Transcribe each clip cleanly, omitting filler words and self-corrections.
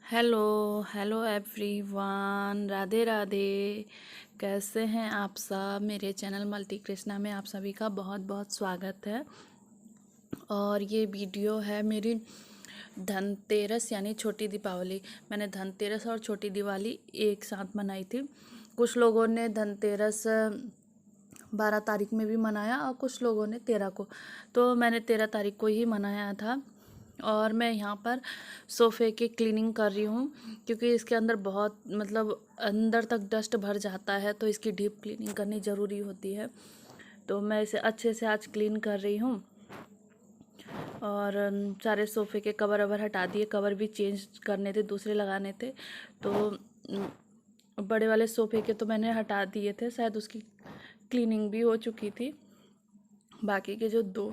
Hello hello everyone, Radhe Radhe. कैसे हैं आप सब? मेरे चैनल मल्टी कृष्णा में आप सभी का बहुत बहुत स्वागत है। और ये वीडियो है मेरी धनतेरस यानी छोटी दीपावली। मैंने धनतेरस और छोटी दिवाली एक साथ मनाई थी। कुछ लोगों ने धनतेरस 12 तारीख में भी मनाया और कुछ लोगों ने 13 को। तो मैंने 13 तारीख को ही मनाया था। और मैं यहाँ पर सोफ़े की क्लीनिंग कर रही हूँ क्योंकि इसके अंदर बहुत अंदर तक डस्ट भर जाता है, तो इसकी डीप क्लीनिंग करनी ज़रूरी होती है। तो मैं इसे अच्छे से आज क्लीन कर रही हूँ। और सारे सोफ़े के कवर ववर हटा दिए, कवर भी चेंज करने थे, दूसरे लगाने थे। तो बड़े वाले सोफ़े के तो मैंने हटा दिए थे, शायद उसकी क्लीनिंग भी हो चुकी थी। बाकी के जो 2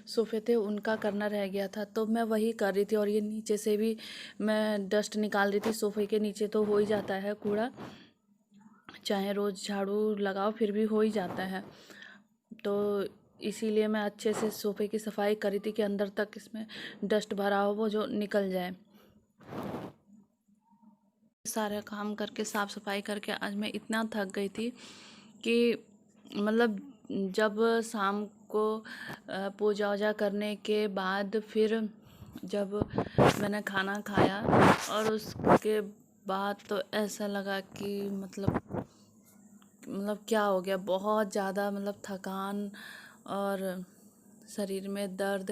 सोफ़े थे उनका करना रह गया था, तो मैं वही कर रही थी। और ये नीचे से भी मैं डस्ट निकाल रही थी। सोफ़े के नीचे तो हो ही जाता है कूड़ा, चाहे रोज़ झाड़ू लगाओ फिर भी हो ही जाता है। तो इसीलिए मैं अच्छे से सोफ़े की सफाई करी थी कि अंदर तक इसमें डस्ट भरा हो वो जो निकल जाए। सारा काम करके साफ़ सफाई करके आज मैं इतना थक गई थी कि मतलब जब शाम को पूजा वूजा करने के बाद फिर जब मैंने खाना खाया और उसके बाद तो ऐसा लगा कि क्या हो गया, बहुत ज़्यादा थकान और शरीर में दर्द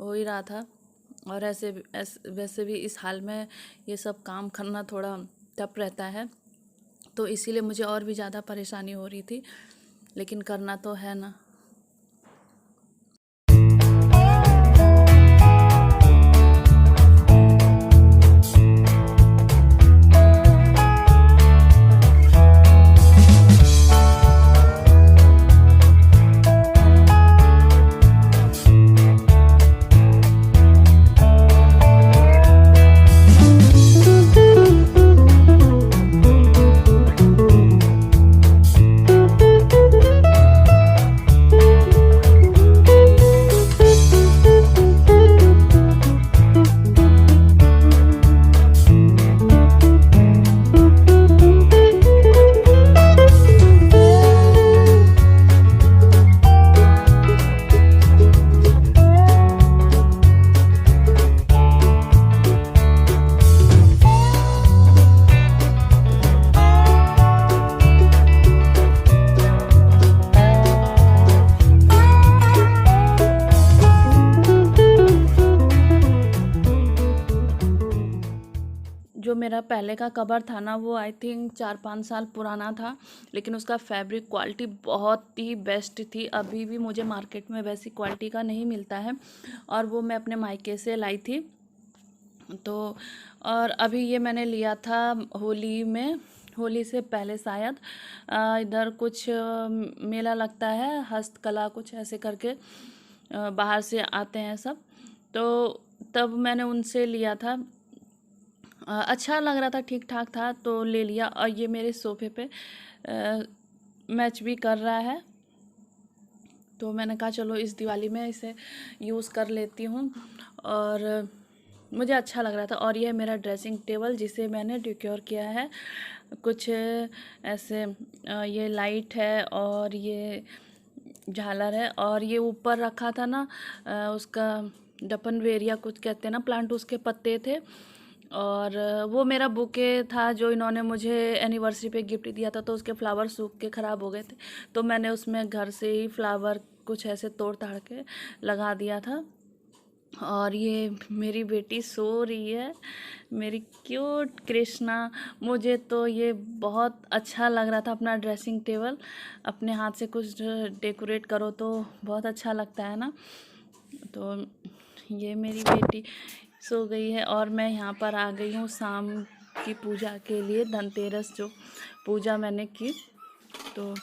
हो ही रहा था। और वैसे भी इस हाल में ये सब काम करना थोड़ा टफ रहता है, तो इसीलिए मुझे और भी ज़्यादा परेशानी हो रही थी, लेकिन करना तो है ना। जो मेरा पहले का कवर था ना, वो आई थिंक 4-5 साल पुराना था, लेकिन उसका फैब्रिक क्वालिटी बहुत ही बेस्ट थी। अभी भी मुझे मार्केट में वैसी क्वालिटी का नहीं मिलता है, और वो मैं अपने मायके से लाई थी। तो और अभी ये मैंने लिया था होली में, होली से पहले शायद इधर कुछ मेला लगता है, हस्तकला कुछ ऐसे करके बाहर से आते हैं सब, तो तब मैंने उनसे लिया था। अच्छा लग रहा था, ठीक ठाक था, तो ले लिया। और ये मेरे सोफ़े पे मैच भी कर रहा है, तो मैंने कहा चलो इस दिवाली में इसे यूज़ कर लेती हूँ। और मुझे अच्छा लग रहा था। और ये मेरा ड्रेसिंग टेबल जिसे मैंने डेकोर किया है कुछ ऐसे, ये लाइट है और ये झालर है, और ये ऊपर रखा था ना उसका डपनवेरिया कुछ कहते हैं ना प्लांट, उसके पत्ते थे। और वो मेरा बुके था जो इन्होंने मुझे एनिवर्सरी पे गिफ्ट दिया था, तो उसके फ्लावर सूख के ख़राब हो गए थे, तो मैंने उसमें घर से ही फ्लावर कुछ ऐसे तोड़ ताड़ के लगा दिया था। और ये मेरी बेटी सो रही है, मेरी क्यूट कृष्णा। मुझे तो ये बहुत अच्छा लग रहा था, अपना ड्रेसिंग टेबल अपने हाथ से कुछ डेकोरेट करो तो बहुत अच्छा लगता है ना। तो ये मेरी बेटी सो गई है और मैं यहाँ पर आ गई हूँ शाम की पूजा के लिए। धनतेरस जो पूजा मैंने की, तो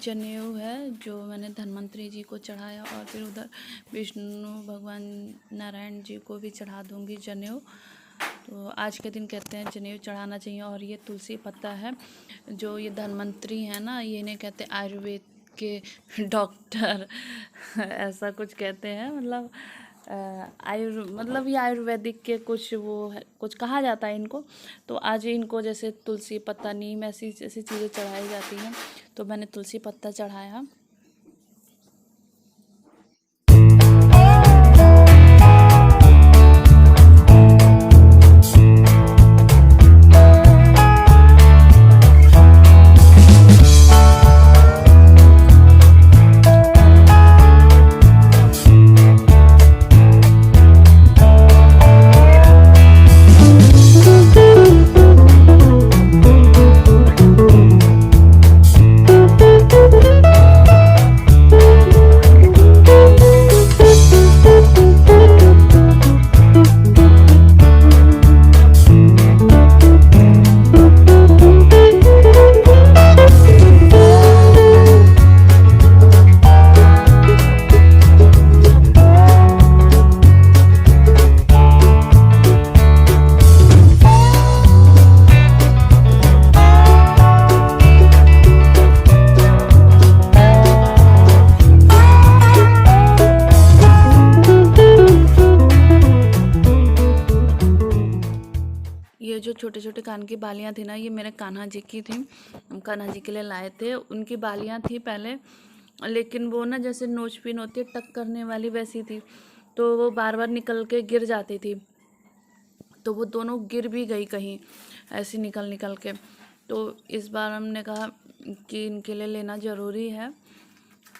जनेऊ है जो मैंने धन्वंतरी जी को चढ़ाया, और फिर उधर विष्णु भगवान नारायण जी को भी चढ़ा दूँगी जनेऊ। तो आज के दिन कहते हैं जनेऊ चढ़ाना चाहिए। और ये तुलसी पत्ता है, जो ये धन्वंतरी है ना, ये इन्हें कहते हैं आयुर्वेद के डॉक्टर ऐसा कुछ कहते हैं, मतलब मतलब ये आयुर्वेदिक के कुछ वो है, कुछ कहा जाता है इनको। तो आज इनको जैसे तुलसी पत्ता, नीम, ऐसी ऐसी चीज़ें चढ़ाई जाती हैं, तो मैंने तुलसी पत्ता चढ़ाया। ये जो छोटे छोटे कान की बालियाँ थी ना, ये मेरे कान्हा जी की थी, हम कान्हा जी के लिए लाए थे। उनकी बालियाँ थी पहले, लेकिन वो ना जैसे नोचपिन होती है टक करने वाली, वैसी थी, तो वो बार बार निकल के गिर जाती थी। तो वो दोनों गिर भी गई कहीं ऐसी निकल निकल के। तो इस बार हमने कहा कि इनके लिए लेना ज़रूरी है,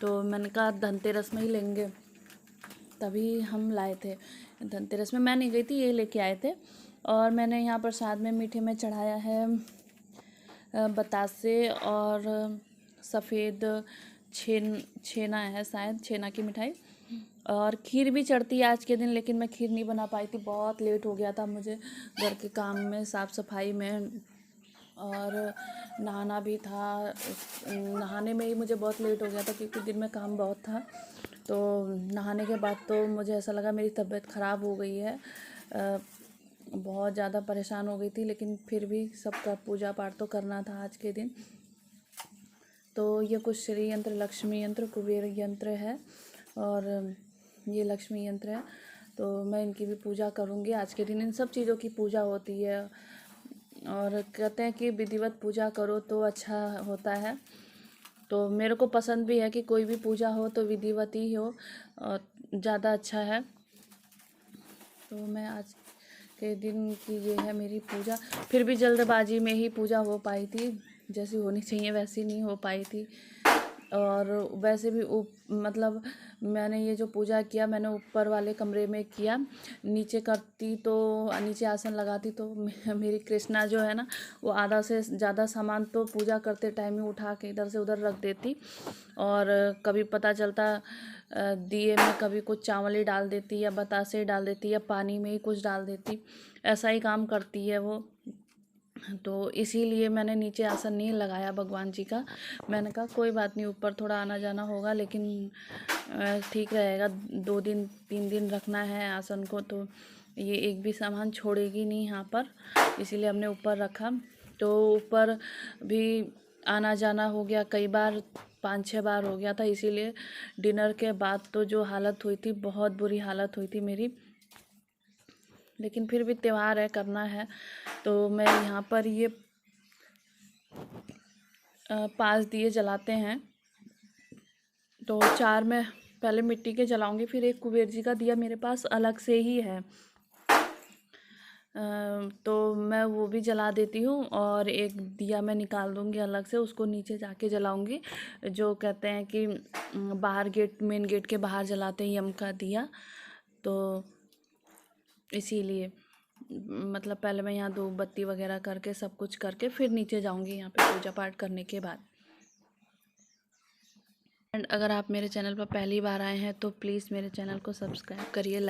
तो मैंने कहा धनतेरस में ही लेंगे, तभी हम लाए थे। धनतेरस में मैं नहीं गई थी, ये लेके आए थे। और मैंने यहाँ प्रसाद में मीठे में चढ़ाया है बतासे और सफ़ेद छेना है, शायद छेना की मिठाई। और खीर भी चढ़ती है आज के दिन, लेकिन मैं खीर नहीं बना पाई थी, बहुत लेट हो गया था मुझे घर के काम में, साफ़ सफाई में, और नहाना भी था। नहाने में ही मुझे बहुत लेट हो गया था, क्योंकि दिन में काम बहुत था। तो नहाने के बाद तो मुझे ऐसा लगा मेरी तबीयत ख़राब हो गई है, बहुत ज़्यादा परेशान हो गई थी। लेकिन फिर भी सबका पूजा पाठ तो करना था आज के दिन। तो ये कुछ श्री यंत्र, लक्ष्मी यंत्र, कुबेर यंत्र है, और ये लक्ष्मी यंत्र है। तो मैं इनकी भी पूजा करूँगी आज के दिन। इन सब चीज़ों की पूजा होती है, और कहते हैं कि विधिवत पूजा करो तो अच्छा होता है। तो मेरे को पसंद भी है कि कोई भी पूजा हो तो विधिवत ही हो, और ज़्यादा अच्छा है। तो मैं आज के दिन की ये है मेरी पूजा। फिर भी जल्दबाजी में ही पूजा हो पाई थी, जैसी होनी चाहिए वैसी नहीं हो पाई थी। और वैसे भी मतलब मैंने ये जो पूजा किया, मैंने ऊपर वाले कमरे में किया। नीचे करती तो नीचे आसन लगाती तो मेरी कृष्णा जो है ना, वो आधा से ज़्यादा सामान तो पूजा करते टाइम ही उठा के इधर से उधर रख देती। और कभी पता चलता दिए में कभी कुछ चावल ही डाल देती, या बतासे डाल देती, या पानी में ही कुछ डाल देती, ऐसा ही काम करती है वो। तो इसीलिए मैंने नीचे आसन नहीं लगाया भगवान जी का। मैंने कहा कोई बात नहीं, ऊपर थोड़ा आना जाना होगा, लेकिन ठीक रहेगा, 2 दिन 3 दिन रखना है आसन को, तो ये एक भी सामान छोड़ेगी नहीं यहाँ पर, इसीलिए हमने ऊपर रखा। तो ऊपर भी आना जाना हो गया कई बार, 5-6 बार हो गया था। इसीलिए डिनर के बाद तो जो हालत हुई थी, बहुत बुरी हालत हुई थी मेरी, लेकिन फिर भी त्यौहार है, करना है। तो मैं यहाँ पर ये 5 दिए जलाते हैं। तो 4 मैं पहले मिट्टी के जलाऊंगी, फिर एक कुबेर जी का दिया मेरे पास अलग से ही है, तो मैं वो भी जला देती हूँ। और एक दिया मैं निकाल दूँगी अलग से, उसको नीचे जाके जलाऊँगी, जो कहते हैं कि बाहर गेट, मेन गेट के बाहर जलाते हैं यम का दिया। तो इसीलिए मतलब पहले मैं यहाँ धूप बत्ती वगैरह करके सब कुछ करके फिर नीचे जाऊँगी यहाँ पे पूजा पाठ करने के बाद। एंड अगर आप मेरे चैनल पर पहली बार आए हैं तो प्लीज़ मेरे चैनल को सब्सक्राइब करिए,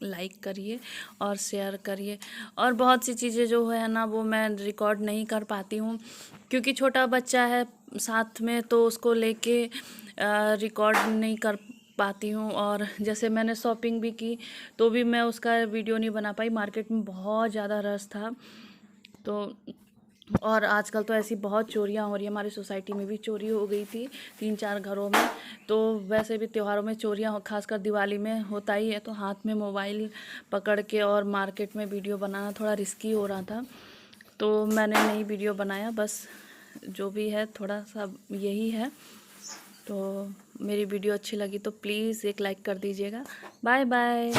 लाइक करिए और शेयर करिए। और बहुत सी चीज़ें जो है ना, वो मैं रिकॉर्ड नहीं कर पाती हूँ, क्योंकि छोटा बच्चा है, साथ में तो उसको लेके रिकॉर्ड नहीं कर पाती हूँ। और जैसे मैंने शॉपिंग भी की तो भी मैं उसका वीडियो नहीं बना पाई, मार्केट में बहुत ज़्यादा रश था। तो और आजकल तो ऐसी बहुत चोरियां हो रही है, हमारी सोसाइटी में भी चोरी हो गई थी 3-4 घरों में। तो वैसे भी त्योहारों में चोरियां खासकर दिवाली में होता ही है, तो हाथ में मोबाइल पकड़ के और मार्केट में वीडियो बनाना थोड़ा रिस्की हो रहा था, तो मैंने नहीं वीडियो बनाया। बस जो भी है थोड़ा सा यही है। तो मेरी वीडियो अच्छी लगी तो प्लीज़ एक लाइक कर दीजिएगा। Bye bye.